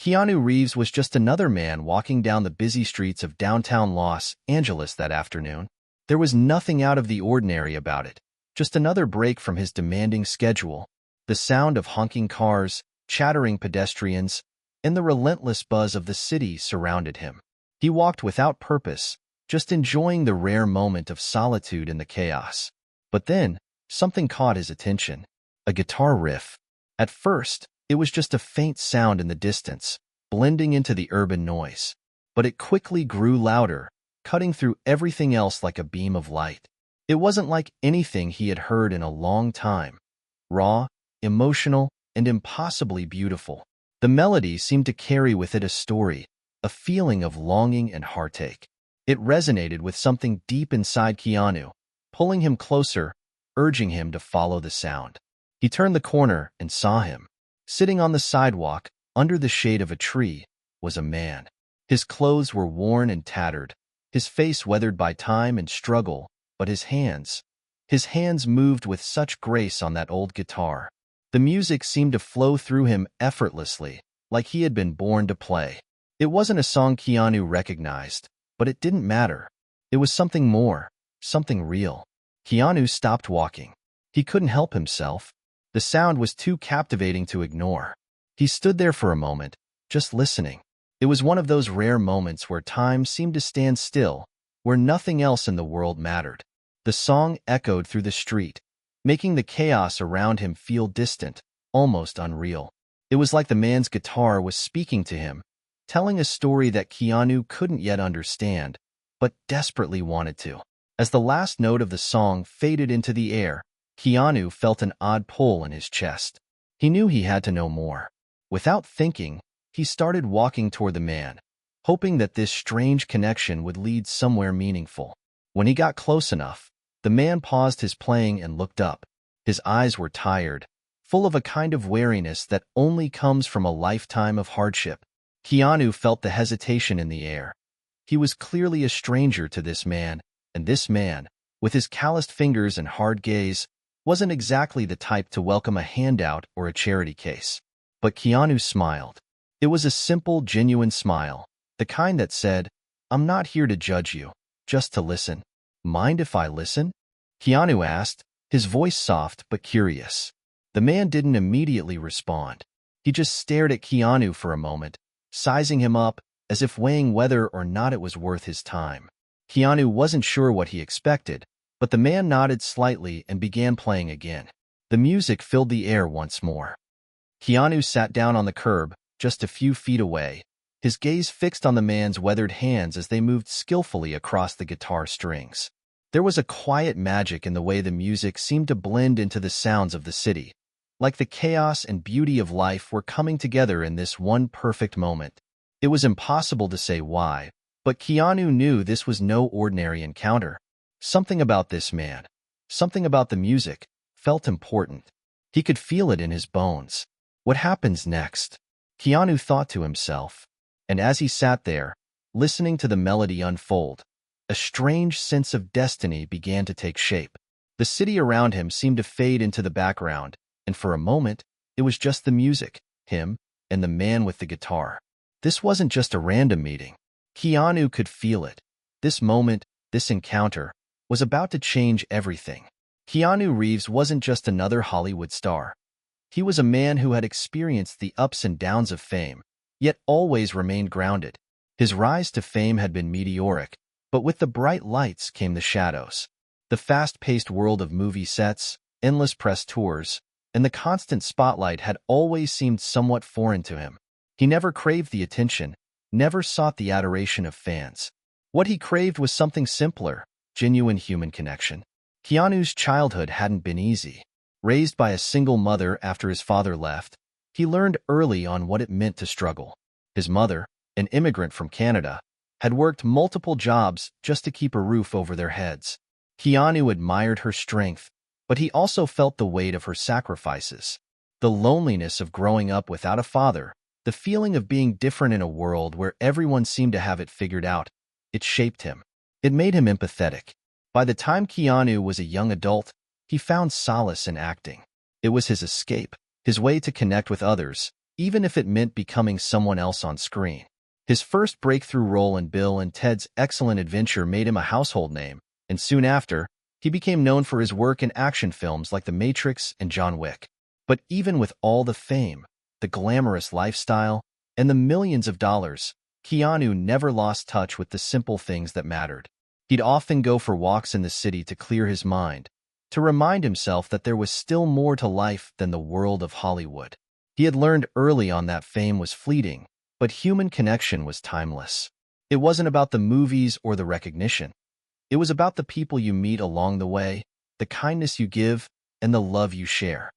Keanu Reeves was just another man walking down the busy streets of downtown Los Angeles that afternoon. There was nothing out of the ordinary about it, just another break from his demanding schedule. The sound of honking cars, chattering pedestrians, and the relentless buzz of the city surrounded him. He walked without purpose, just enjoying the rare moment of solitude in the chaos. But then, something caught his attention. A guitar riff. At first, it was just a faint sound in the distance, blending into the urban noise. But it quickly grew louder, cutting through everything else like a beam of light. It wasn't like anything he had heard in a long time. Raw, emotional, and impossibly beautiful. The melody seemed to carry with it a story, a feeling of longing and heartache. It resonated with something deep inside Keanu, pulling him closer, urging him to follow the sound. He turned the corner and saw him. Sitting on the sidewalk, under the shade of a tree, was a man. His clothes were worn and tattered, his face weathered by time and struggle, but his hands moved with such grace on that old guitar. The music seemed to flow through him effortlessly, like he had been born to play. It wasn't a song Keanu recognized, but it didn't matter. It was something more, something real. Keanu stopped walking. He couldn't help himself. The sound was too captivating to ignore. He stood there for a moment, just listening. It was one of those rare moments where time seemed to stand still, where nothing else in the world mattered. The song echoed through the street, making the chaos around him feel distant, almost unreal. It was like the man's guitar was speaking to him, telling a story that Keanu couldn't yet understand, but desperately wanted to. As the last note of the song faded into the air, Keanu felt an odd pull in his chest. He knew he had to know more. Without thinking, he started walking toward the man, hoping that this strange connection would lead somewhere meaningful. When he got close enough, the man paused his playing and looked up. His eyes were tired, full of a kind of weariness that only comes from a lifetime of hardship. Keanu felt the hesitation in the air. He was clearly a stranger to this man, and this man, with his calloused fingers and hard gaze, wasn't exactly the type to welcome a handout or a charity case. But Keanu smiled. It was a simple, genuine smile, the kind that said, "I'm not here to judge you, just to listen." "Mind if I listen?" Keanu asked, his voice soft but curious. The man didn't immediately respond. He just stared at Keanu for a moment, sizing him up as if weighing whether or not it was worth his time. Keanu wasn't sure what he expected, but the man nodded slightly and began playing again. The music filled the air once more. Keanu sat down on the curb, just a few feet away, his gaze fixed on the man's weathered hands as they moved skillfully across the guitar strings. There was a quiet magic in the way the music seemed to blend into the sounds of the city, like the chaos and beauty of life were coming together in this one perfect moment. It was impossible to say why, but Keanu knew this was no ordinary encounter. Something about this man, something about the music, felt important. He could feel it in his bones. What happens next? Keanu thought to himself. And as he sat there, listening to the melody unfold, a strange sense of destiny began to take shape. The city around him seemed to fade into the background, and for a moment, it was just the music, him, and the man with the guitar. This wasn't just a random meeting. Keanu could feel it. This moment, this encounter, was about to change everything. Keanu Reeves wasn't just another Hollywood star. He was a man who had experienced the ups and downs of fame, yet always remained grounded. His rise to fame had been meteoric, but with the bright lights came the shadows. The fast-paced world of movie sets, endless press tours, and the constant spotlight had always seemed somewhat foreign to him. He never craved the attention, never sought the adoration of fans. What he craved was something simpler, genuine human connection. Keanu's childhood hadn't been easy. Raised by a single mother after his father left, he learned early on what it meant to struggle. His mother, an immigrant from Canada, had worked multiple jobs just to keep a roof over their heads. Keanu admired her strength, but he also felt the weight of her sacrifices. The loneliness of growing up without a father, the feeling of being different in a world where everyone seemed to have it figured out, it shaped him. It made him empathetic. By the time Keanu was a young adult, he found solace in acting. It was his escape, his way to connect with others, even if it meant becoming someone else on screen. His first breakthrough role in Bill and Ted's Excellent Adventure made him a household name, and soon after, he became known for his work in action films like The Matrix and John Wick. But even with all the fame, the glamorous lifestyle, and the millions of dollars, Keanu never lost touch with the simple things that mattered. He'd often go for walks in the city to clear his mind, to remind himself that there was still more to life than the world of Hollywood. He had learned early on that fame was fleeting, but human connection was timeless. It wasn't about the movies or the recognition. It was about the people you meet along the way, the kindness you give, and the love you share.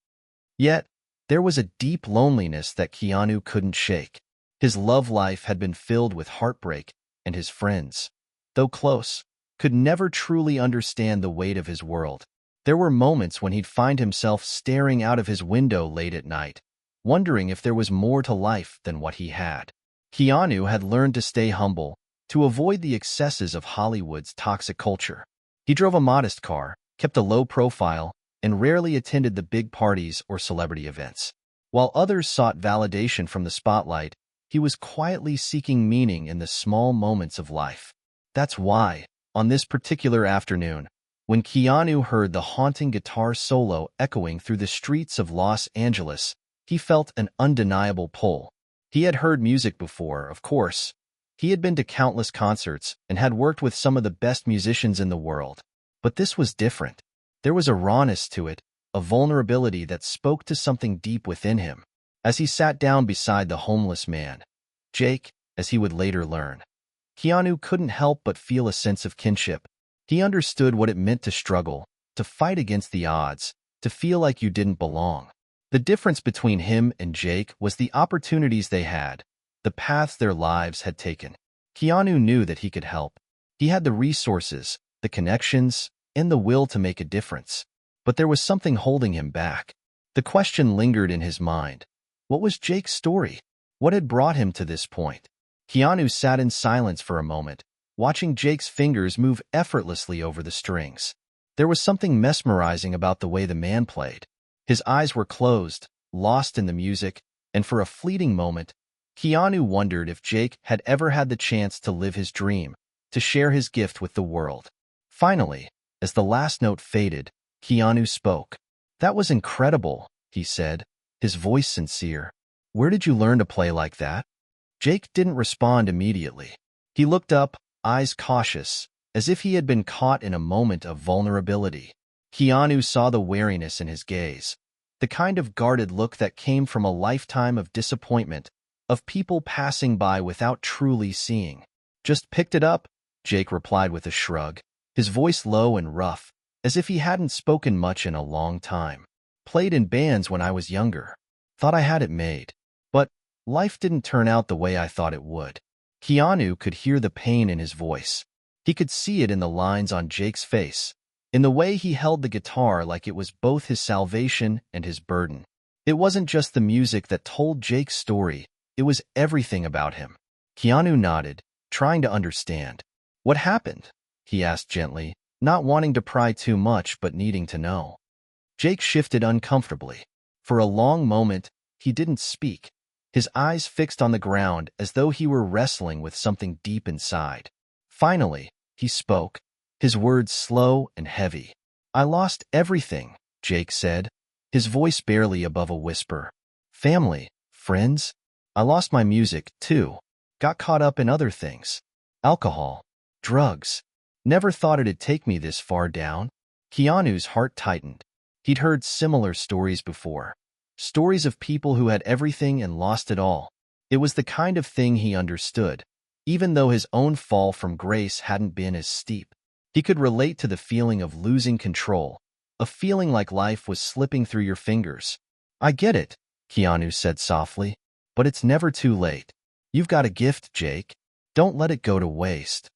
Yet, there was a deep loneliness that Keanu couldn't shake. His love life had been filled with heartbreak, and his friends, though close, could never truly understand the weight of his world. There were moments when he'd find himself staring out of his window late at night, wondering if there was more to life than what he had. Keanu had learned to stay humble, to avoid the excesses of Hollywood's toxic culture. He drove a modest car, kept a low profile, and rarely attended the big parties or celebrity events. While others sought validation from the spotlight, he was quietly seeking meaning in the small moments of life. That's why, on this particular afternoon, when Keanu heard the haunting guitar solo echoing through the streets of Los Angeles, he felt an undeniable pull. He had heard music before, of course. He had been to countless concerts and had worked with some of the best musicians in the world. But this was different. There was a rawness to it, a vulnerability that spoke to something deep within him. As he sat down beside the homeless man, Jake, as he would later learn, Keanu couldn't help but feel a sense of kinship. He understood what it meant to struggle, to fight against the odds, to feel like you didn't belong. The difference between him and Jake was the opportunities they had, the paths their lives had taken. Keanu knew that he could help. He had the resources, the connections, and the will to make a difference. But there was something holding him back. The question lingered in his mind. What was Jake's story? What had brought him to this point? Keanu sat in silence for a moment, watching Jake's fingers move effortlessly over the strings. There was something mesmerizing about the way the man played. His eyes were closed, lost in the music, and for a fleeting moment, Keanu wondered if Jake had ever had the chance to live his dream, to share his gift with the world. Finally, as the last note faded, Keanu spoke. "That was incredible," he said, his voice sincere. "Where did you learn to play like that?" Jake didn't respond immediately. He looked up, eyes cautious, as if he had been caught in a moment of vulnerability. Keanu saw the wariness in his gaze, the kind of guarded look that came from a lifetime of disappointment, of people passing by without truly seeing. "Just picked it up," Jake replied with a shrug, his voice low and rough, as if he hadn't spoken much in a long time. "Played in bands when I was younger. Thought I had it made. But life didn't turn out the way I thought it would." Keanu could hear the pain in his voice. He could see it in the lines on Jake's face, in the way he held the guitar like it was both his salvation and his burden. It wasn't just the music that told Jake's story, it was everything about him. Keanu nodded, trying to understand. "What happened?" he asked gently, not wanting to pry too much but needing to know. Jake shifted uncomfortably. For a long moment, he didn't speak, his eyes fixed on the ground as though he were wrestling with something deep inside. Finally, he spoke, his words slow and heavy. "I lost everything," Jake said, his voice barely above a whisper. "Family, friends. I lost my music, too. Got caught up in other things. Alcohol, drugs. Never thought it'd take me this far down." Keanu's heart tightened. He'd heard similar stories before. Stories of people who had everything and lost it all. It was the kind of thing he understood, even though his own fall from grace hadn't been as steep. He could relate to the feeling of losing control, a feeling like life was slipping through your fingers. "I get it," Keanu said softly, "but it's never too late. You've got a gift, Jake. Don't let it go to waste."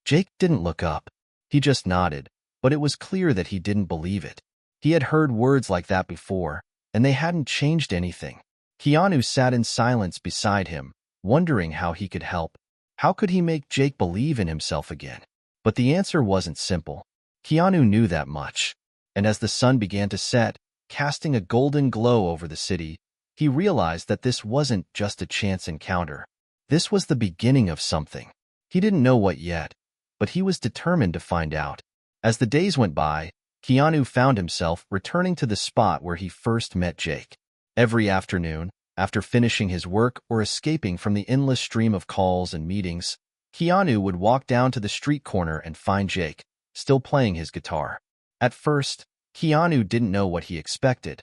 Jake didn't look up. He just nodded, but it was clear that he didn't believe it. He had heard words like that before, and they hadn't changed anything. Keanu sat in silence beside him, wondering how he could help. How could he make Jake believe in himself again? But the answer wasn't simple. Keanu knew that much. And as the sun began to set, casting a golden glow over the city, He realized that this wasn't just a chance encounter. This was the beginning of something. He didn't know what yet, but he was determined to find out. As the days went by, Keanu found himself returning to the spot where he first met Jake. Every afternoon, after finishing his work or escaping from the endless stream of calls and meetings, Keanu would walk down to the street corner and find Jake, still playing his guitar. At first, Keanu didn't know what he expected.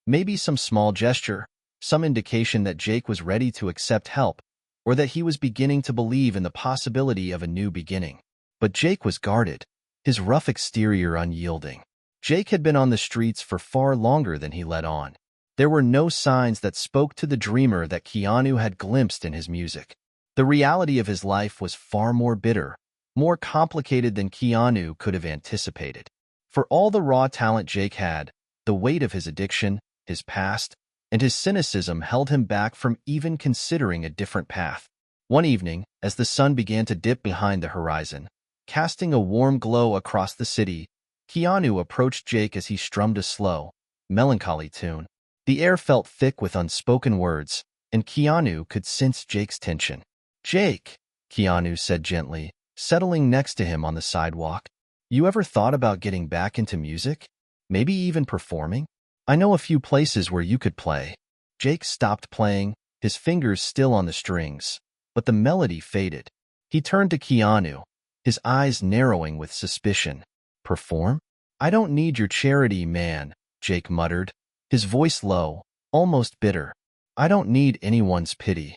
Maybe some small gesture, some indication that Jake was ready to accept help, or that he was beginning to believe in the possibility of a new beginning. But Jake was guarded, his rough exterior unyielding. Jake had been on the streets for far longer than he let on. There were no signs that spoke to the dreamer that Keanu had glimpsed in his music. The reality of his life was far more bitter, more complicated than Keanu could have anticipated. For all the raw talent Jake had, the weight of his addiction, his past, and his cynicism held him back from even considering a different path. One evening, as the sun began to dip behind the horizon, casting a warm glow across the city, Keanu approached Jake as he strummed a slow, melancholy tune. The air felt thick with unspoken words, and Keanu could sense Jake's tension. "Jake," Keanu said gently, settling next to him on the sidewalk, "you ever thought about getting back into music? Maybe even performing? I know a few places where you could play." Jake stopped playing, his fingers still on the strings, but the melody faded. He turned to Keanu, his eyes narrowing with suspicion. "Perform? I don't need your charity, man," Jake muttered, his voice low, almost bitter. "I don't need anyone's pity."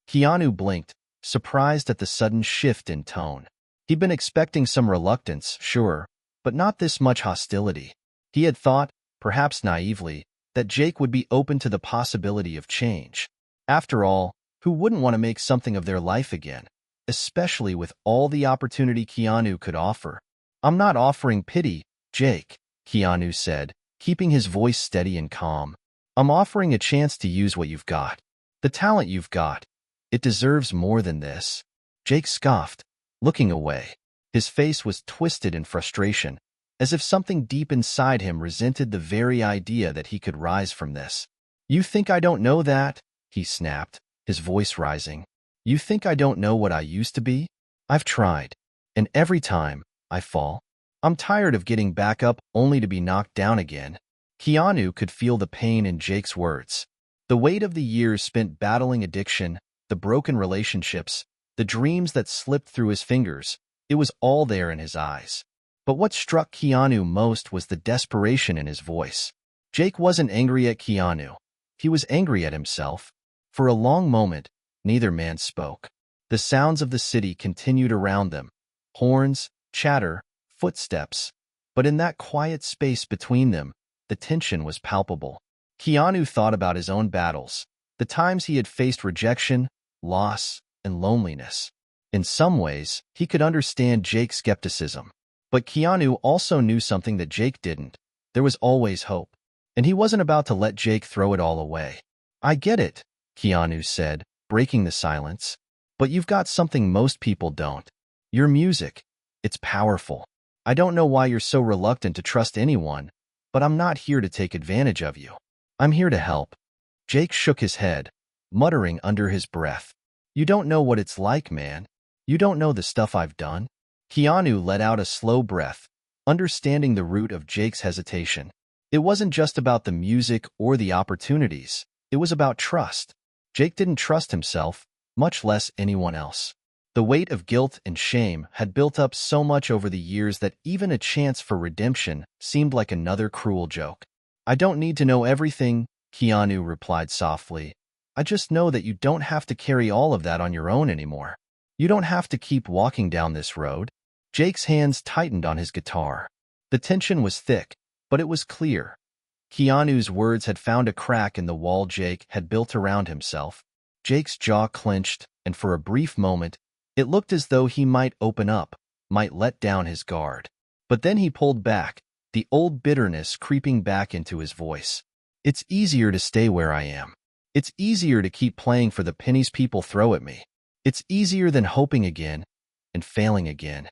Keanu blinked, surprised at the sudden shift in tone. He'd been expecting some reluctance, sure, but not this much hostility. He had thought, perhaps naively, that Jake would be open to the possibility of change. After all, who wouldn't want to make something of their life again, especially with all the opportunity Keanu could offer? "I'm not offering pity, Jake," Keanu said, keeping his voice steady and calm. "I'm offering a chance to use what you've got. The talent you've got. It deserves more than this." Jake scoffed, looking away. His face was twisted in frustration, as if something deep inside him resented the very idea that he could rise from this. "You think I don't know that?" he snapped, his voice rising. "You think I don't know what I used to be? I've tried, and every time, I fall. I'm tired of getting back up only to be knocked down again." Keanu could feel the pain in Jake's words. The weight of the years spent battling addiction, the broken relationships, the dreams that slipped through his fingers, it was all there in his eyes. But what struck Keanu most was the desperation in his voice. Jake wasn't angry at Keanu. He was angry at himself. For a long moment, neither man spoke. The sounds of the city continued around them. Horns, chatter, footsteps. But in that quiet space between them, the tension was palpable. Keanu thought about his own battles, the times he had faced rejection, loss, and loneliness. In some ways, he could understand Jake's skepticism. But Keanu also knew something that Jake didn't. There was always hope. And he wasn't about to let Jake throw it all away. "I get it," Keanu said, breaking the silence. "But you've got something most people don't. Your music. It's powerful. I don't know why you're so reluctant to trust anyone, but I'm not here to take advantage of you. I'm here to help." Jake shook his head, muttering under his breath. "You don't know what it's like, man. You don't know the stuff I've done." Keanu let out a slow breath, understanding the root of Jake's hesitation. It wasn't just about the music or the opportunities. It was about trust. Jake didn't trust himself, much less anyone else. The weight of guilt and shame had built up so much over the years that even a chance for redemption seemed like another cruel joke. "I don't need to know everything," Keanu replied softly. "I just know that you don't have to carry all of that on your own anymore. You don't have to keep walking down this road." Jake's hands tightened on his guitar. The tension was thick, but it was clear. Keanu's words had found a crack in the wall Jake had built around himself. Jake's jaw clenched, and for a brief moment, it looked as though he might open up, might let down his guard. But then he pulled back, the old bitterness creeping back into his voice. "It's easier to stay where I am. It's easier to keep playing for the pennies people throw at me. It's easier than hoping again and failing again."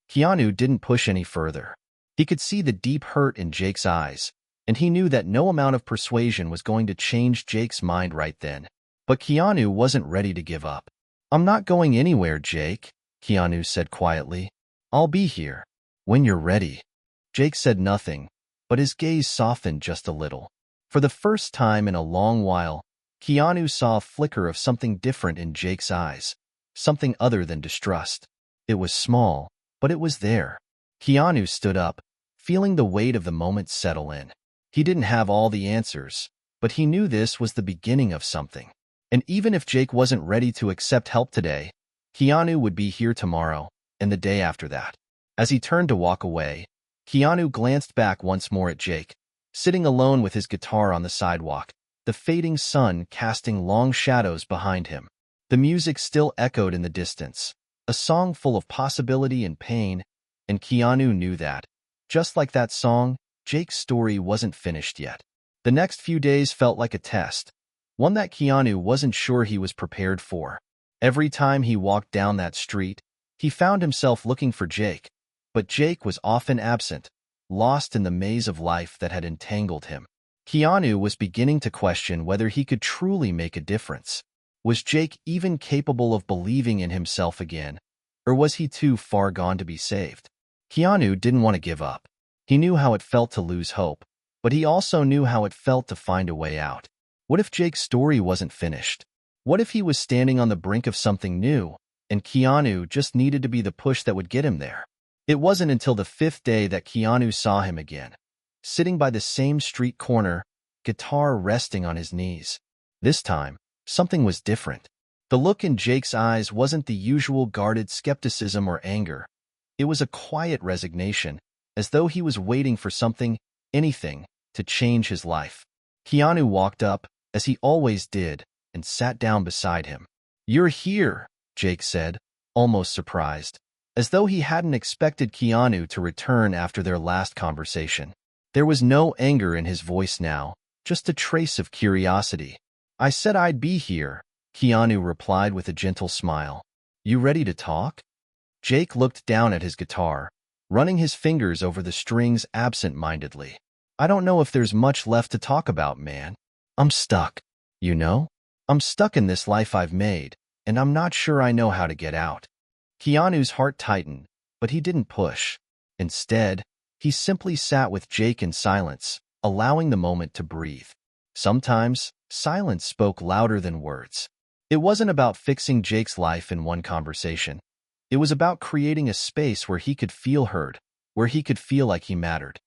Keanu didn't push any further. He could see the deep hurt in Jake's eyes, and he knew that no amount of persuasion was going to change Jake's mind right then. But Keanu wasn't ready to give up. "I'm not going anywhere, Jake," Keanu said quietly. "I'll be here when you're ready." Jake said nothing, but his gaze softened just a little. For the first time in a long while, Keanu saw a flicker of something different in Jake's eyes, something other than distrust. It was small, but it was there. Keanu stood up, feeling the weight of the moment settle in. He didn't have all the answers, but he knew this was the beginning of something. And even if Jake wasn't ready to accept help today, Keanu would be here tomorrow and the day after that. As he turned to walk away, Keanu glanced back once more at Jake, sitting alone with his guitar on the sidewalk, the fading sun casting long shadows behind him. The music still echoed in the distance, a song full of possibility and pain, and Keanu knew that, just like that song, Jake's story wasn't finished yet. The next few days felt like a test, one that Keanu wasn't sure he was prepared for. Every time he walked down that street, he found himself looking for Jake, but Jake was often absent, lost in the maze of life that had entangled him. Keanu was beginning to question whether he could truly make a difference. Was Jake even capable of believing in himself again, or was he too far gone to be saved? Keanu didn't want to give up. He knew how it felt to lose hope, but he also knew how it felt to find a way out. What if Jake's story wasn't finished? What if he was standing on the brink of something new, and Keanu just needed to be the push that would get him there? It wasn't until the 5th day that Keanu saw him again, sitting by the same street corner, guitar resting on his knees. This time, something was different. The look in Jake's eyes wasn't the usual guarded skepticism or anger. It was a quiet resignation, as though he was waiting for something, anything, to change his life. Keanu walked up, as he always did, and sat down beside him. "You're here," Jake said, almost surprised, as though he hadn't expected Keanu to return after their last conversation. There was no anger in his voice now, just a trace of curiosity. "I said I'd be here," Keanu replied with a gentle smile. "You ready to talk?" Jake looked down at his guitar, running his fingers over the strings absent-mindedly. "I don't know if there's much left to talk about, man. I'm stuck. You know? I'm stuck in this life I've made, and I'm not sure I know how to get out." Keanu's heart tightened, but he didn't push. Instead, he simply sat with Jake in silence, allowing the moment to breathe. Sometimes, silence spoke louder than words. It wasn't about fixing Jake's life in one conversation. It was about creating a space where he could feel heard, where he could feel like he mattered.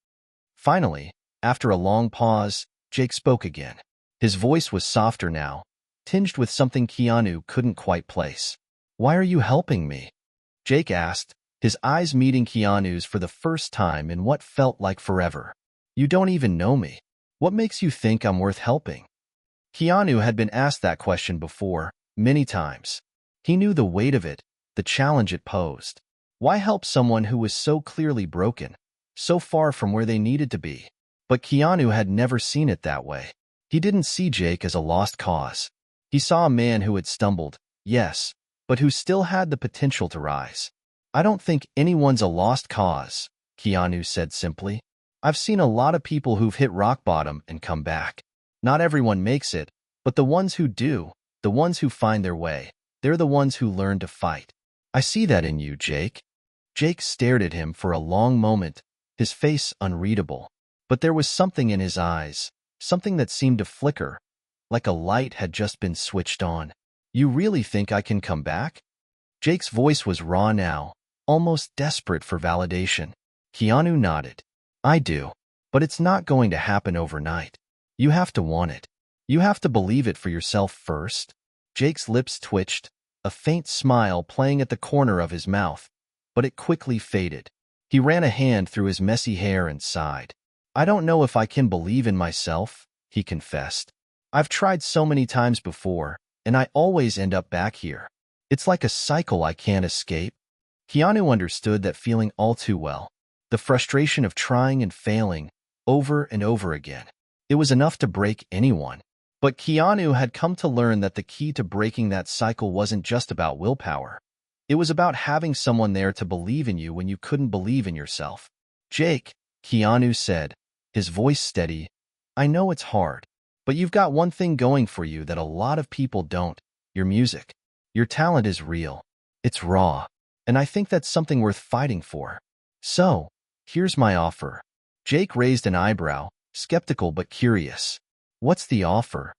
Finally, after a long pause, Jake spoke again. His voice was softer now, tinged with something Keanu couldn't quite place. "Why are you helping me?" Jake asked, his eyes meeting Keanu's for the first time in what felt like forever. "You don't even know me. What makes you think I'm worth helping?" Keanu had been asked that question before, many times. He knew the weight of it, the challenge it posed. Why help someone who was so clearly broken, so far from where they needed to be? But Keanu had never seen it that way. He didn't see Jake as a lost cause. He saw a man who had stumbled, yes, but who still had the potential to rise. "I don't think anyone's a lost cause," Keanu said simply. "I've seen a lot of people who've hit rock bottom and come back. Not everyone makes it, but the ones who do, the ones who find their way, they're the ones who learn to fight. I see that in you, Jake." Jake stared at him for a long moment, his face unreadable. But there was something in his eyes, something that seemed to flicker, like a light had just been switched on. "You really think I can come back?" Jake's voice was raw now, almost desperate for validation. Keanu nodded. "I do, but it's not going to happen overnight. You have to want it. You have to believe it for yourself first." Jake's lips twitched, a faint smile playing at the corner of his mouth, but it quickly faded. He ran a hand through his messy hair and sighed. "I don't know if I can believe in myself," he confessed. "I've tried so many times before, and I always end up back here. It's like a cycle I can't escape." Keanu understood that feeling all too well. The frustration of trying and failing, over and over again. It was enough to break anyone. But Keanu had come to learn that the key to breaking that cycle wasn't just about willpower. It was about having someone there to believe in you when you couldn't believe in yourself. "Jake," Keanu said, his voice steady. I know it's hard, but you've got one thing going for you that a lot of people don't: your music. Your talent is real. It's raw. And I think that's something worth fighting for. So, here's my offer. Jake raised an eyebrow, skeptical but curious. What's the offer?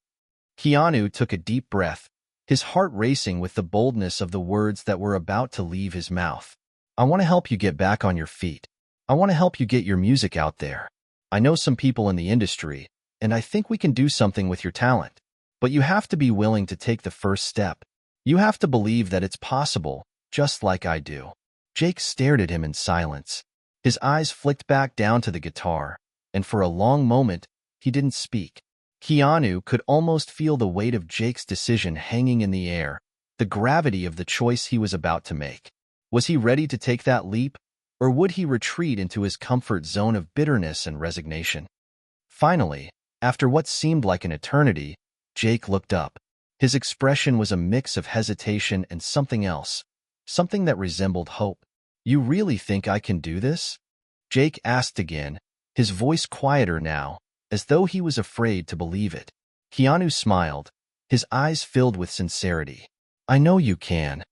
Keanu took a deep breath, his heart racing with the boldness of the words that were about to leave his mouth. I want to help you get back on your feet. I want to help you get your music out there. I know some people in the industry, and I think we can do something with your talent. But you have to be willing to take the first step. You have to believe that it's possible, just like I do. Jake stared at him in silence. His eyes flicked back down to the guitar, and for a long moment, he didn't speak. Keanu could almost feel the weight of Jake's decision hanging in the air, the gravity of the choice he was about to make. Was he ready to take that leap, or would he retreat into his comfort zone of bitterness and resignation? Finally, after what seemed like an eternity, Jake looked up. His expression was a mix of hesitation and something else, something that resembled hope. You really think I can do this? Jake asked again, his voice quieter now, as though he was afraid to believe it. Keanu smiled, his eyes filled with sincerity. I know you can.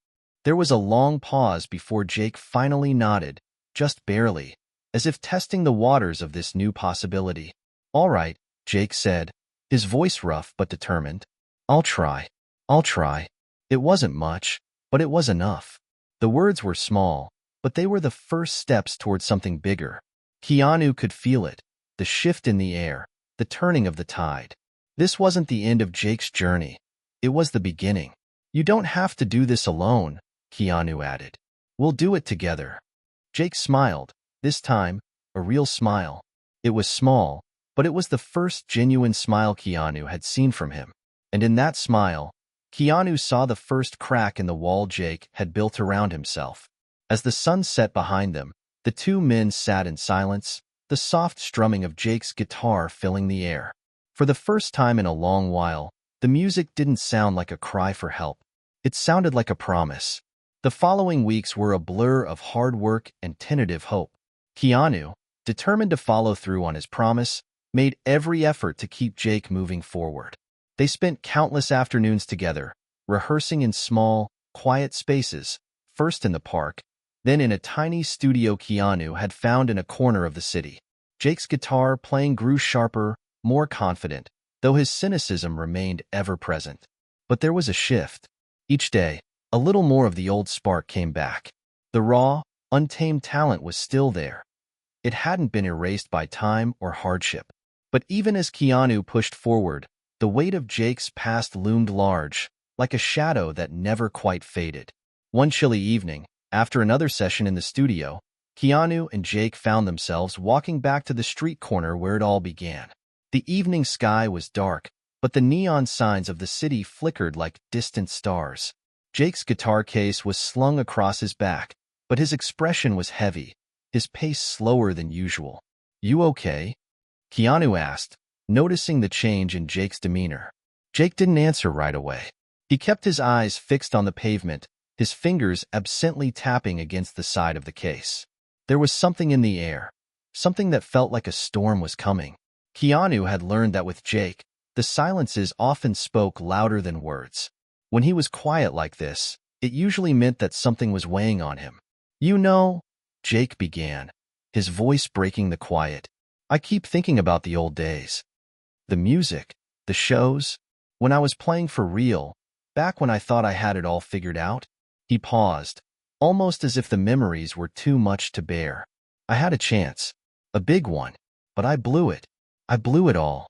There was a long pause before Jake finally nodded, just barely, as if testing the waters of this new possibility. All right, Jake said, his voice rough but determined. I'll try. I'll try. It wasn't much, but it was enough. The words were small, but they were the first steps towards something bigger. Keanu could feel it, the shift in the air, the turning of the tide. This wasn't the end of Jake's journey. It was the beginning. You don't have to do this alone, Keanu added. We'll do it together. Jake smiled, this time, a real smile. It was small, but it was the first genuine smile Keanu had seen from him. And in that smile, Keanu saw the first crack in the wall Jake had built around himself. As the sun set behind them, the two men sat in silence, the soft strumming of Jake's guitar filling the air. For the first time in a long while, the music didn't sound like a cry for help. It sounded like a promise. The following weeks were a blur of hard work and tentative hope. Keanu, determined to follow through on his promise, made every effort to keep Jake moving forward. They spent countless afternoons together, rehearsing in small, quiet spaces, first in the park, then in a tiny studio Keanu had found in a corner of the city. Jake's guitar playing grew sharper, more confident, though his cynicism remained ever present. But there was a shift. Each day, a little more of the old spark came back. The raw, untamed talent was still there. It hadn't been erased by time or hardship. But even as Keanu pushed forward, the weight of Jake's past loomed large, like a shadow that never quite faded. One chilly evening, after another session in the studio, Keanu and Jake found themselves walking back to the street corner where it all began. The evening sky was dark, but the neon signs of the city flickered like distant stars. Jake's guitar case was slung across his back, but his expression was heavy, his pace slower than usual. You okay? Keanu asked, noticing the change in Jake's demeanor. Jake didn't answer right away. He kept his eyes fixed on the pavement, his fingers absently tapping against the side of the case. There was something in the air, something that felt like a storm was coming. Keanu had learned that with Jake, the silences often spoke louder than words. When he was quiet like this, it usually meant that something was weighing on him. You know, Jake began, his voice breaking the quiet. I keep thinking about the old days. The music, the shows, when I was playing for real, back when I thought I had it all figured out. He paused, almost as if the memories were too much to bear. I had a chance, a big one, but I blew it. I blew it all.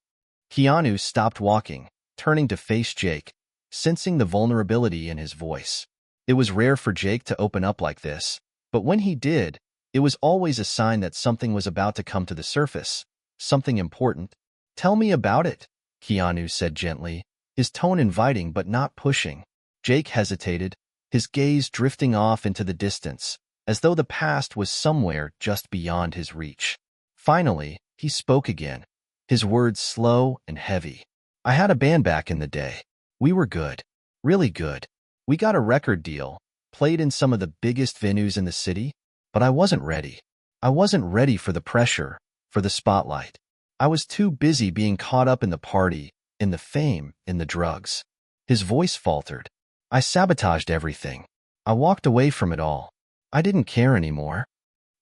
Keanu stopped walking, turning to face Jake, sensing the vulnerability in his voice. It was rare for Jake to open up like this, but when he did, it was always a sign that something was about to come to the surface, something important. Tell me about it, Keanu said gently, his tone inviting but not pushing. Jake hesitated, his gaze drifting off into the distance, as though the past was somewhere just beyond his reach. Finally, he spoke again, his words slow and heavy. I had a band back in the day. We were good, really good. We got a record deal, played in some of the biggest venues in the city, but I wasn't ready. I wasn't ready for the pressure, for the spotlight. I was too busy being caught up in the party, in the fame, in the drugs. His voice faltered. I sabotaged everything. I walked away from it all. I didn't care anymore.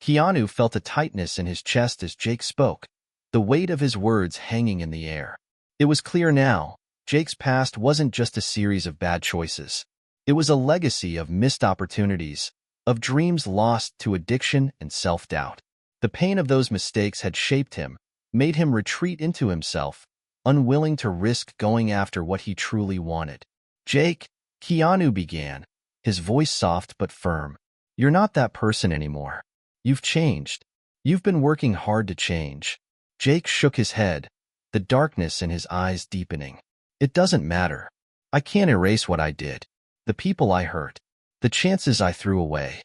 Keanu felt a tightness in his chest as Jake spoke, the weight of his words hanging in the air. It was clear now, Jake's past wasn't just a series of bad choices. It was a legacy of missed opportunities, of dreams lost to addiction and self-doubt. The pain of those mistakes had shaped him, made him retreat into himself, unwilling to risk going after what he truly wanted. Jake, Keanu began, his voice soft but firm. You're not that person anymore. You've changed. You've been working hard to change. Jake shook his head, the darkness in his eyes deepening. It doesn't matter. I can't erase what I did. The people I hurt. The chances I threw away.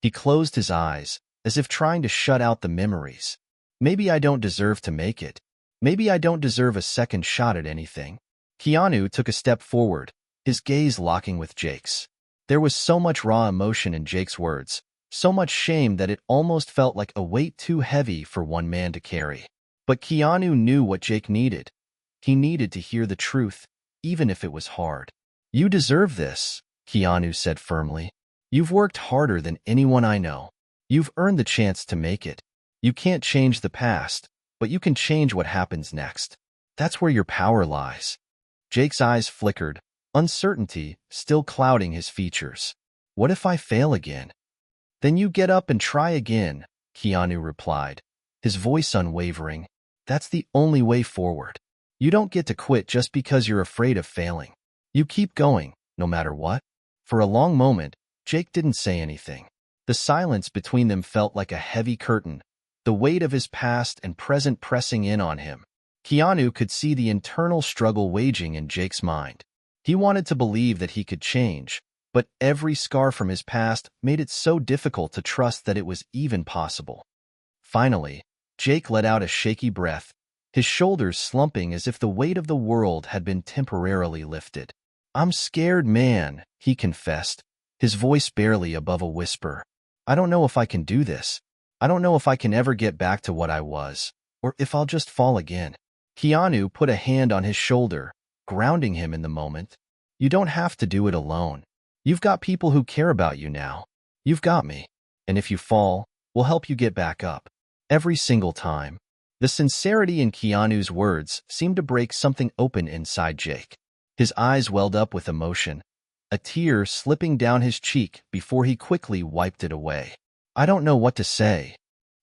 He closed his eyes, as if trying to shut out the memories. Maybe I don't deserve to make it. Maybe I don't deserve a second shot at anything. Keanu took a step forward, his gaze locking with Jake's. There was so much raw emotion in Jake's words, so much shame that it almost felt like a weight too heavy for one man to carry. But Keanu knew what Jake needed. He needed to hear the truth, even if it was hard. You deserve this, Keanu said firmly. You've worked harder than anyone I know. You've earned the chance to make it. You can't change the past, but you can change what happens next. That's where your power lies. Jake's eyes flickered, uncertainty still clouding his features. What if I fail again? Then you get up and try again, Keanu replied, his voice unwavering. That's the only way forward. You don't get to quit just because you're afraid of failing. You keep going, no matter what. For a long moment, Jake didn't say anything. The silence between them felt like a heavy curtain, the weight of his past and present pressing in on him. Keanu could see the internal struggle waging in Jake's mind. He wanted to believe that he could change, but every scar from his past made it so difficult to trust that it was even possible. Finally, Jake let out a shaky breath, his shoulders slumping as if the weight of the world had been temporarily lifted. I'm scared, man, he confessed, his voice barely above a whisper. I don't know if I can do this. I don't know if I can ever get back to what I was, or if I'll just fall again. Keanu put a hand on his shoulder, grounding him in the moment. You don't have to do it alone. You've got people who care about you now. You've got me. And if you fall, we'll help you get back up. Every single time. The sincerity in Keanu's words seemed to break something open inside Jake. His eyes welled up with emotion, a tear slipping down his cheek before he quickly wiped it away. I don't know what to say.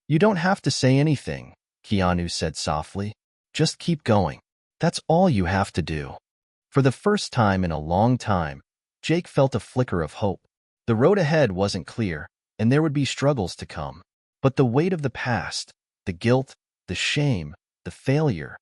You don't have to say anything, Keanu said softly. Just keep going. That's all you have to do. For the first time in a long time, Jake felt a flicker of hope. The road ahead wasn't clear, and there would be struggles to come. But the weight of the past, the guilt, the shame, the failure,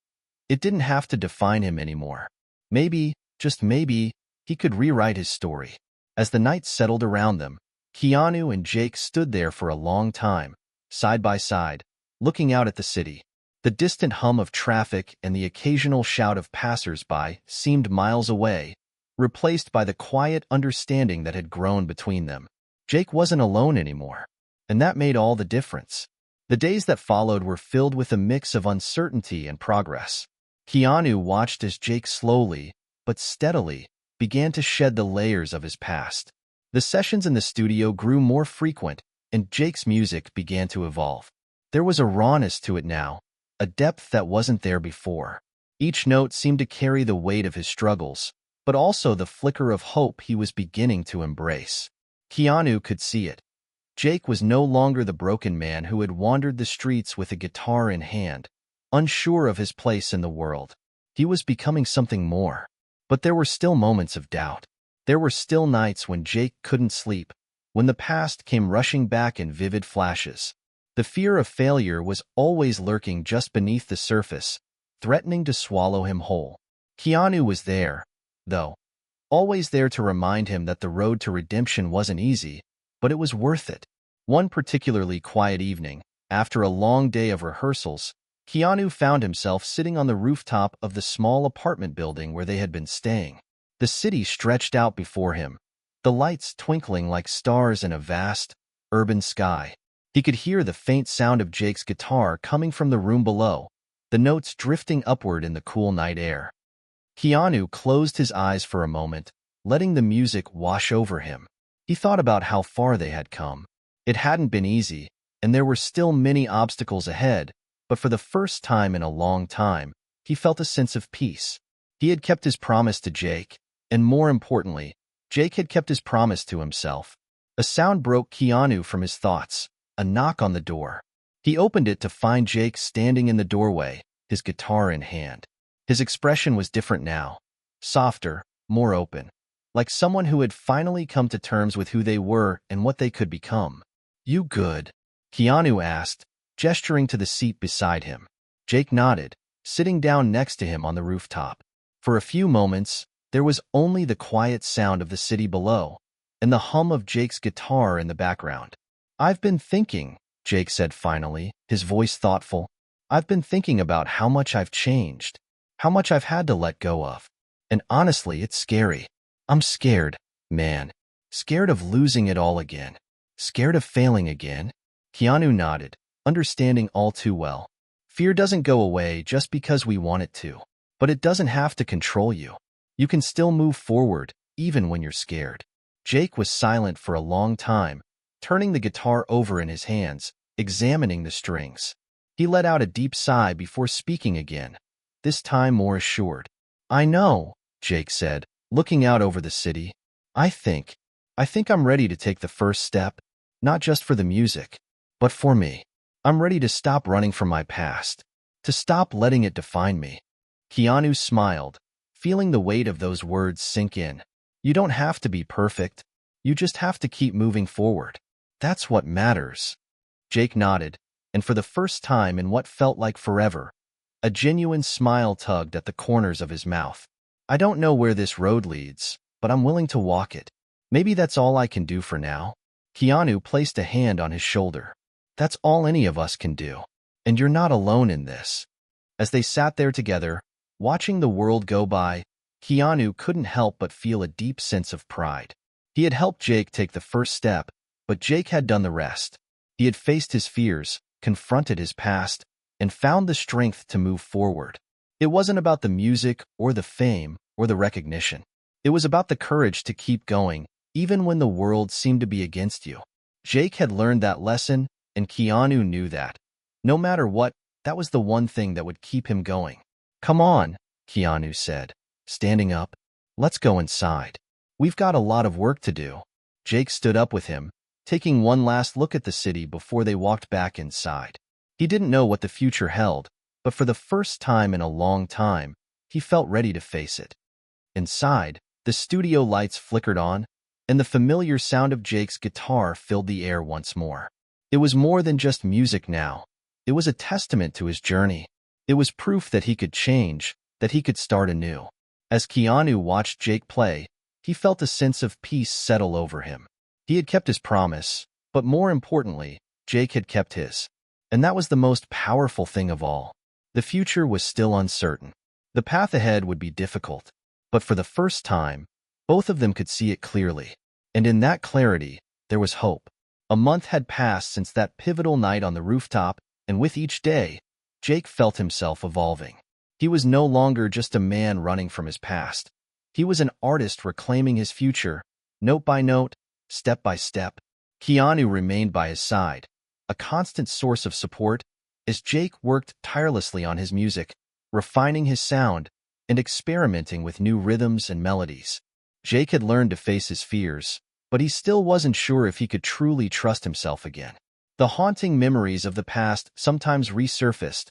it didn't have to define him anymore. Maybe, just maybe, he could rewrite his story. As the night settled around them, Keanu and Jake stood there for a long time, side by side, looking out at the city. The distant hum of traffic and the occasional shout of passers-by seemed miles away, replaced by the quiet understanding that had grown between them. Jake wasn't alone anymore, and that made all the difference. The days that followed were filled with a mix of uncertainty and progress. Keanu watched as Jake slowly, but steadily, began to shed the layers of his past. The sessions in the studio grew more frequent, and Jake's music began to evolve. There was a rawness to it now, a depth that wasn't there before. Each note seemed to carry the weight of his struggles, but also the flicker of hope he was beginning to embrace. Keanu could see it. Jake was no longer the broken man who had wandered the streets with a guitar in hand, unsure of his place in the world. He was becoming something more. But there were still moments of doubt. There were still nights when Jake couldn't sleep, when the past came rushing back in vivid flashes. The fear of failure was always lurking just beneath the surface, threatening to swallow him whole. Keanu was there, though, always there to remind him that the road to redemption wasn't easy, but it was worth it. One particularly quiet evening, after a long day of rehearsals, Keanu found himself sitting on the rooftop of the small apartment building where they had been staying. The city stretched out before him, the lights twinkling like stars in a vast, urban sky. He could hear the faint sound of Jake's guitar coming from the room below, the notes drifting upward in the cool night air. Keanu closed his eyes for a moment, letting the music wash over him. He thought about how far they had come. It hadn't been easy, and there were still many obstacles ahead, but for the first time in a long time, he felt a sense of peace. He had kept his promise to Jake, and more importantly, Jake had kept his promise to himself. A sound broke Keanu from his thoughts, a knock on the door. He opened it to find Jake standing in the doorway, his guitar in hand. His expression was different now, softer, more open, like someone who had finally come to terms with who they were and what they could become. "You good?" Keanu asked, gesturing to the seat beside him. Jake nodded, sitting down next to him on the rooftop. For a few moments, there was only the quiet sound of the city below, and the hum of Jake's guitar in the background. "I've been thinking," Jake said finally, his voice thoughtful. "I've been thinking about how much I've changed, how much I've had to let go of. And honestly, it's scary. I'm scared, man. Scared of losing it all again. Scared of failing again." Keanu nodded, understanding all too well. Fear doesn't go away just because we want it to, but it doesn't have to control you. You can still move forward, even when you're scared. Jake was silent for a long time, turning the guitar over in his hands, examining the strings. He let out a deep sigh before speaking again, this time more assured. "I know," Jake said, looking out over the city. I think I'm ready to take the first step, not just for the music, but for me. I'm ready to stop running from my past, to stop letting it define me." Keanu smiled, feeling the weight of those words sink in. You don't have to be perfect. You just have to keep moving forward. That's what matters. Jake nodded, and for the first time in what felt like forever, a genuine smile tugged at the corners of his mouth. "I don't know where this road leads, but I'm willing to walk it. Maybe that's all I can do for now." Keanu placed a hand on his shoulder. "That's all any of us can do. And you're not alone in this." As they sat there together, watching the world go by, Keanu couldn't help but feel a deep sense of pride. He had helped Jake take the first step, but Jake had done the rest. He had faced his fears, confronted his past, and found the strength to move forward. It wasn't about the music or the fame or the recognition. It was about the courage to keep going, even when the world seemed to be against you. Jake had learned that lesson, and Keanu knew that. No matter what, that was the one thing that would keep him going. "Come on," Keanu said, standing up. "Let's go inside. We've got a lot of work to do." Jake stood up with him, taking one last look at the city before they walked back inside. He didn't know what the future held, but for the first time in a long time, he felt ready to face it. Inside, the studio lights flickered on, and the familiar sound of Jake's guitar filled the air once more. It was more than just music now. It was a testament to his journey. It was proof that he could change, that he could start anew. As Keanu watched Jake play, he felt a sense of peace settle over him. He had kept his promise, but more importantly, Jake had kept his. And that was the most powerful thing of all. The future was still uncertain. The path ahead would be difficult. But for the first time, both of them could see it clearly. And in that clarity, there was hope. A month had passed since that pivotal night on the rooftop, and with each day, Jake felt himself evolving. He was no longer just a man running from his past. He was an artist reclaiming his future, note by note, step by step. Keanu remained by his side, a constant source of support, as Jake worked tirelessly on his music, refining his sound, and experimenting with new rhythms and melodies. Jake had learned to face his fears, but he still wasn't sure if he could truly trust himself again. The haunting memories of the past sometimes resurfaced,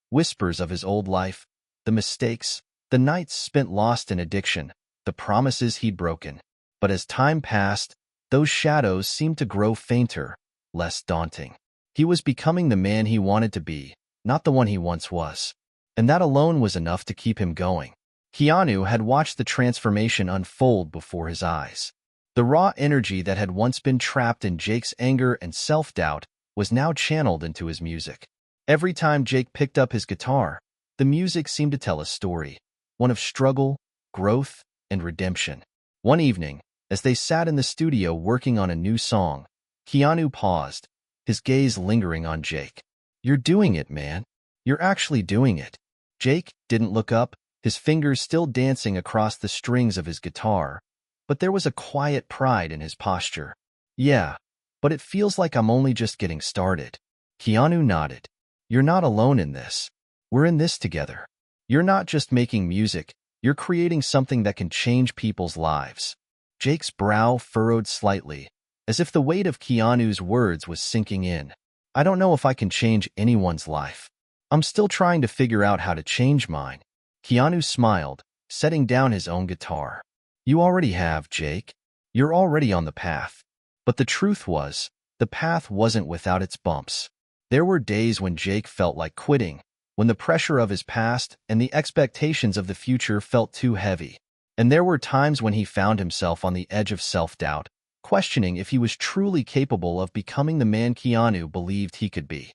whispers of his old life, the mistakes, the nights spent lost in addiction, the promises he'd broken. But as time passed, those shadows seemed to grow fainter, less daunting. He was becoming the man he wanted to be, not the one he once was. And that alone was enough to keep him going. Keanu had watched the transformation unfold before his eyes. The raw energy that had once been trapped in Jake's anger and self-doubt was now channeled into his music. Every time Jake picked up his guitar, the music seemed to tell a story, one of struggle, growth, and redemption. One evening, as they sat in the studio working on a new song, Keanu paused, his gaze lingering on Jake. "You're doing it, man. You're actually doing it. Jake didn't look up, his fingers still dancing across the strings of his guitar, but there was a quiet pride in his posture. Yeah, but it feels like I'm only just getting started. Keanu nodded. You're not alone in this. We're in this together. You're not just making music, you're creating something that can change people's lives. Jake's brow furrowed slightly, as if the weight of Keanu's words was sinking in. I don't know if I can change anyone's life. I'm still trying to figure out how to change mine. Keanu smiled, setting down his own guitar. You already have, Jake. You're already on the path. But the truth was, the path wasn't without its bumps. There were days when Jake felt like quitting, when the pressure of his past and the expectations of the future felt too heavy. And there were times when he found himself on the edge of self-doubt, questioning if he was truly capable of becoming the man Keanu believed he could be.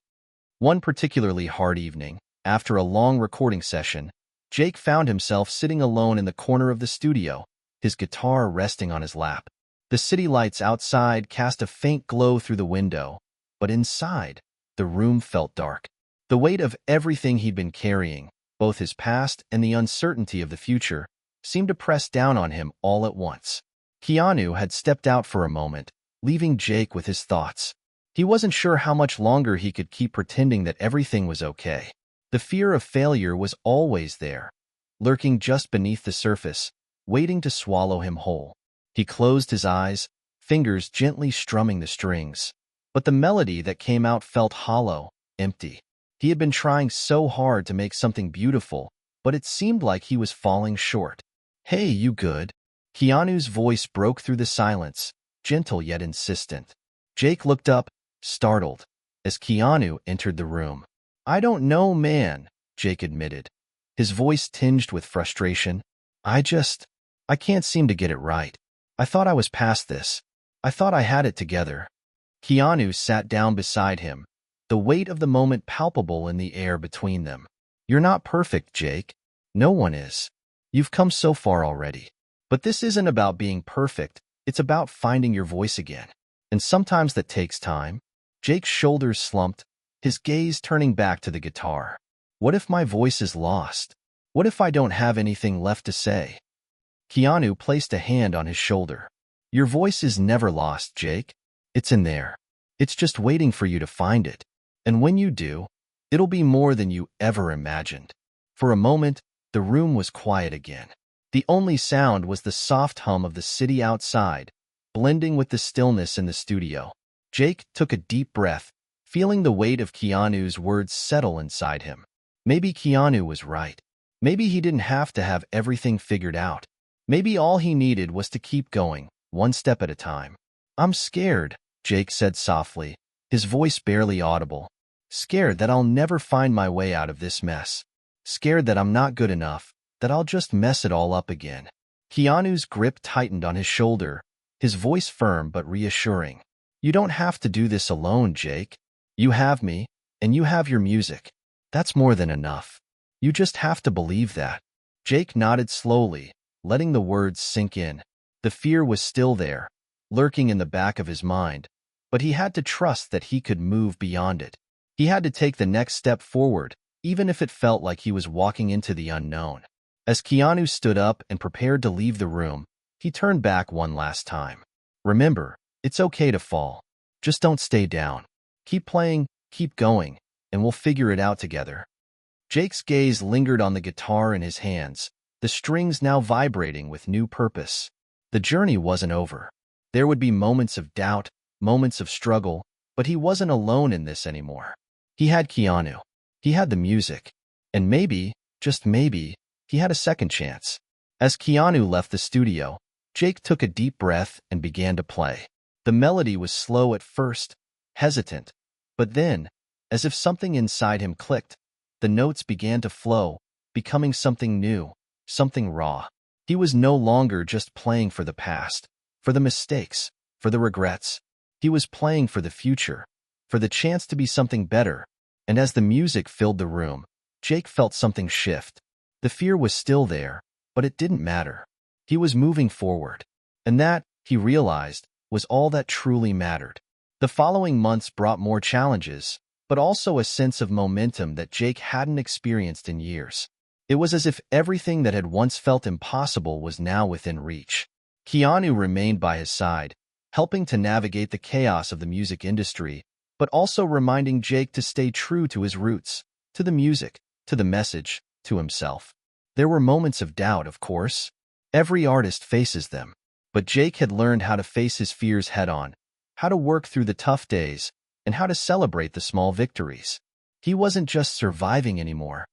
One particularly hard evening, after a long recording session, Jake found himself sitting alone in the corner of the studio, his guitar resting on his lap. The city lights outside cast a faint glow through the window, but inside, the room felt dark. The weight of everything he'd been carrying, both his past and the uncertainty of the future, seemed to press down on him all at once. Keanu had stepped out for a moment, leaving Jake with his thoughts. He wasn't sure how much longer he could keep pretending that everything was okay. The fear of failure was always there, lurking just beneath the surface, waiting to swallow him whole. He closed his eyes, fingers gently strumming the strings. But the melody that came out felt hollow, empty. He had been trying so hard to make something beautiful, but it seemed like he was falling short. Hey, you good? Keanu's voice broke through the silence, gentle yet insistent. Jake looked up, startled, as Keanu entered the room. I don't know, man, Jake admitted, his voice tinged with frustration. I can't seem to get it right. I thought I was past this. I thought I had it together. Keanu sat down beside him, the weight of the moment palpable in the air between them. You're not perfect, Jake. No one is. You've come so far already. But this isn't about being perfect, it's about finding your voice again. And sometimes that takes time. Jake's shoulders slumped, his gaze turning back to the guitar. What if my voice is lost? What if I don't have anything left to say? Keanu placed a hand on his shoulder. Your voice is never lost, Jake. It's in there. It's just waiting for you to find it. And when you do, it'll be more than you ever imagined. For a moment, the room was quiet again. The only sound was the soft hum of the city outside, blending with the stillness in the studio. Jake took a deep breath, feeling the weight of Keanu's words settle inside him. Maybe Keanu was right. Maybe he didn't have to have everything figured out. Maybe all he needed was to keep going, one step at a time. I'm scared, Jake said softly, his voice barely audible. Scared that I'll never find my way out of this mess. Scared that I'm not good enough, that I'll just mess it all up again. Keanu's grip tightened on his shoulder, his voice firm but reassuring. You don't have to do this alone, Jake. You have me, and you have your music. That's more than enough. You just have to believe that. Jake nodded slowly, letting the words sink in. The fear was still there, lurking in the back of his mind, but he had to trust that he could move beyond it. He had to take the next step forward, even if it felt like he was walking into the unknown. As Keanu stood up and prepared to leave the room, he turned back one last time. Remember, it's okay to fall. Just don't stay down. Keep playing, keep going, and we'll figure it out together. Jake's gaze lingered on the guitar in his hands, the strings now vibrating with new purpose. The journey wasn't over. There would be moments of doubt, moments of struggle, but he wasn't alone in this anymore. He had Keanu. He had the music. And maybe, just maybe, he had a second chance. As Keanu left the studio, Jake took a deep breath and began to play. The melody was slow at first, hesitant, but then, as if something inside him clicked, the notes began to flow, becoming something new, something raw. He was no longer just playing for the past, for the mistakes, for the regrets. He was playing for the future, for the chance to be something better. And as the music filled the room, Jake felt something shift. The fear was still there, but it didn't matter. He was moving forward. And that, he realized, was all that truly mattered. The following months brought more challenges, but also a sense of momentum that Jake hadn't experienced in years. It was as if everything that had once felt impossible was now within reach. Keanu remained by his side, helping to navigate the chaos of the music industry, but also reminding Jake to stay true to his roots, to the music, to the message, to himself. There were moments of doubt, of course. Every artist faces them. But Jake had learned how to face his fears head-on, how to work through the tough days, and how to celebrate the small victories. He wasn't just surviving anymore.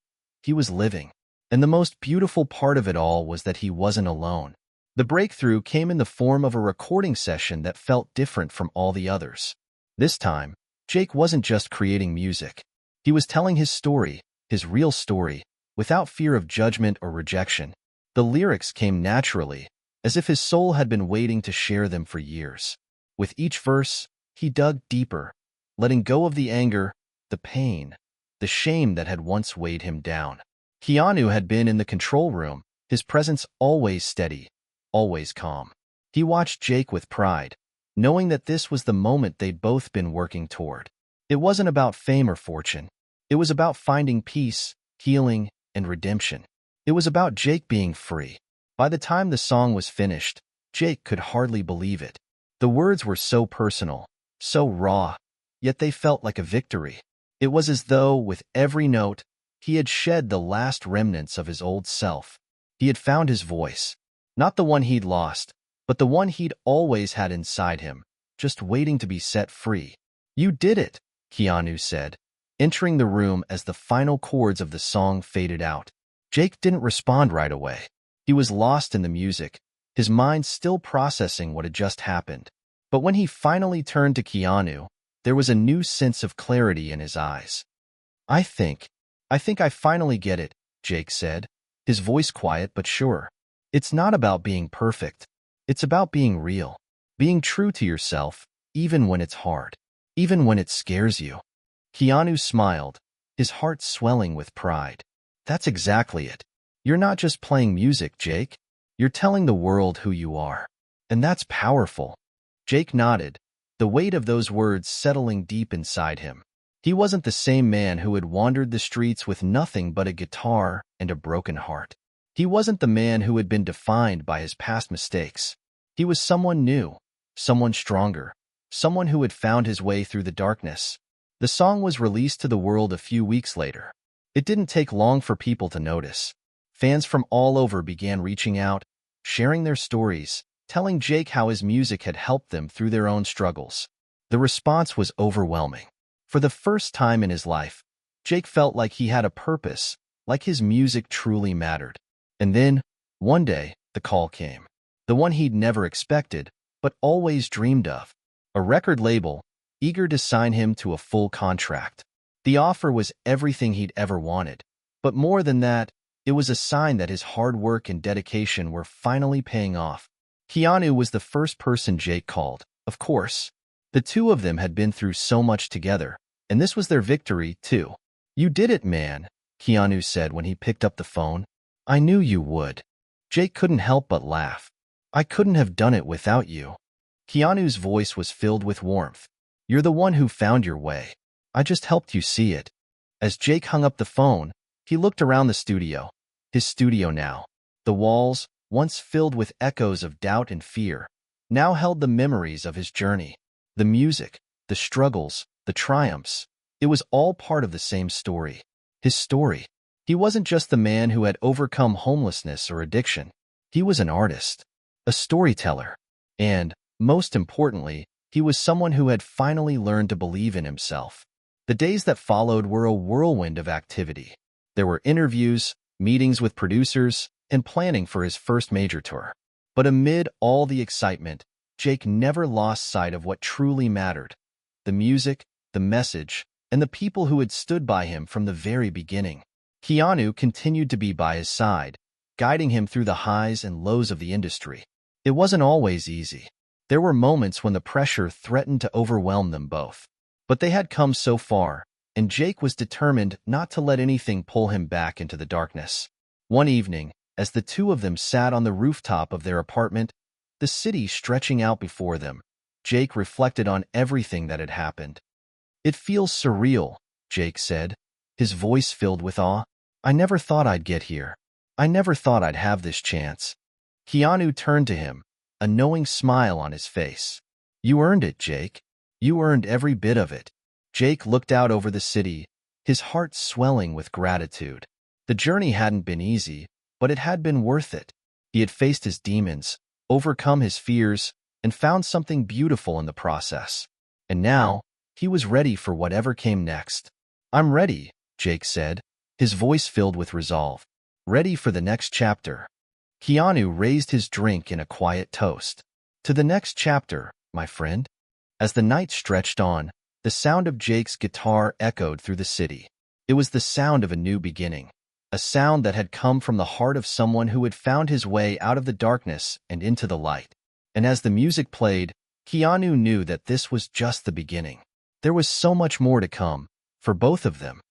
He was living. And the most beautiful part of it all was that he wasn't alone. The breakthrough came in the form of a recording session that felt different from all the others. This time, Jake wasn't just creating music. He was telling his story, his real story, without fear of judgment or rejection. The lyrics came naturally, as if his soul had been waiting to share them for years. With each verse, he dug deeper, letting go of the anger, the pain, the shame that had once weighed him down. Keanu had been in the control room, his presence always steady, always calm. He watched Jake with pride, knowing that this was the moment they'd both been working toward. It wasn't about fame or fortune. It was about finding peace, healing, and redemption. It was about Jake being free. By the time the song was finished, Jake could hardly believe it. The words were so personal, so raw, yet they felt like a victory. It was as though, with every note, he had shed the last remnants of his old self. He had found his voice, not the one he'd lost, but the one he'd always had inside him, just waiting to be set free. "You did it," Keanu said, entering the room as the final chords of the song faded out. Jake didn't respond right away. He was lost in the music, his mind still processing what had just happened. But when he finally turned to Keanu, there was a new sense of clarity in his eyes. I think I finally get it," Jake said, his voice quiet but sure. "It's not about being perfect. It's about being real, being true to yourself, even when it's hard, even when it scares you." Keanu smiled, his heart swelling with pride. "That's exactly it. You're not just playing music, Jake. You're telling the world who you are. And that's powerful." Jake nodded, the weight of those words settling deep inside him. He wasn't the same man who had wandered the streets with nothing but a guitar and a broken heart. He wasn't the man who had been defined by his past mistakes. He was someone new, someone stronger, someone who had found his way through the darkness. The song was released to the world a few weeks later. It didn't take long for people to notice. Fans from all over began reaching out, sharing their stories, telling Jake how his music had helped them through their own struggles. The response was overwhelming. For the first time in his life, Jake felt like he had a purpose, like his music truly mattered. And then, one day, the call came. The one he'd never expected, but always dreamed of. A record label, eager to sign him to a full contract. The offer was everything he'd ever wanted. But more than that, it was a sign that his hard work and dedication were finally paying off. Keanu was the first person Jake called, of course. The two of them had been through so much together, and this was their victory, too. "You did it, man," Keanu said when he picked up the phone. "I knew you would." Jake couldn't help but laugh. "I couldn't have done it without you." Keanu's voice was filled with warmth. "You're the one who found your way. I just helped you see it." As Jake hung up the phone, he looked around the studio. His studio now. The walls, once filled with echoes of doubt and fear, now held the memories of his journey. The music, the struggles, the triumphs. It was all part of the same story. His story. He wasn't just the man who had overcome homelessness or addiction. He was an artist, a storyteller, and, most importantly, he was someone who had finally learned to believe in himself. The days that followed were a whirlwind of activity. There were interviews, meetings with producers, and planning for his first major tour. But amid all the excitement, Jake never lost sight of what truly mattered: the music, the message, and the people who had stood by him from the very beginning. Keanu continued to be by his side, guiding him through the highs and lows of the industry. It wasn't always easy. There were moments when the pressure threatened to overwhelm them both. But they had come so far, and Jake was determined not to let anything pull him back into the darkness. One evening, as the two of them sat on the rooftop of their apartment, the city stretching out before them, Jake reflected on everything that had happened. "It feels surreal," Jake said, his voice filled with awe. I never thought I'd get here. I never thought I'd have this chance. Keanu turned to him, a knowing smile on his face. You earned it, Jake. You earned every bit of it. Jake looked out over the city, his heart swelling with gratitude. The journey hadn't been easy, but it had been worth it. He had faced his demons, overcome his fears, and found something beautiful in the process. And now, he was ready for whatever came next. I'm ready, Jake said, his voice filled with resolve. Ready for the next chapter. Keanu raised his drink in a quiet toast. To the next chapter, my friend. As the night stretched on, the sound of Jake's guitar echoed through the city. It was the sound of a new beginning, a sound that had come from the heart of someone who had found his way out of the darkness and into the light. And as the music played, Keanu knew that this was just the beginning. There was so much more to come, for both of them.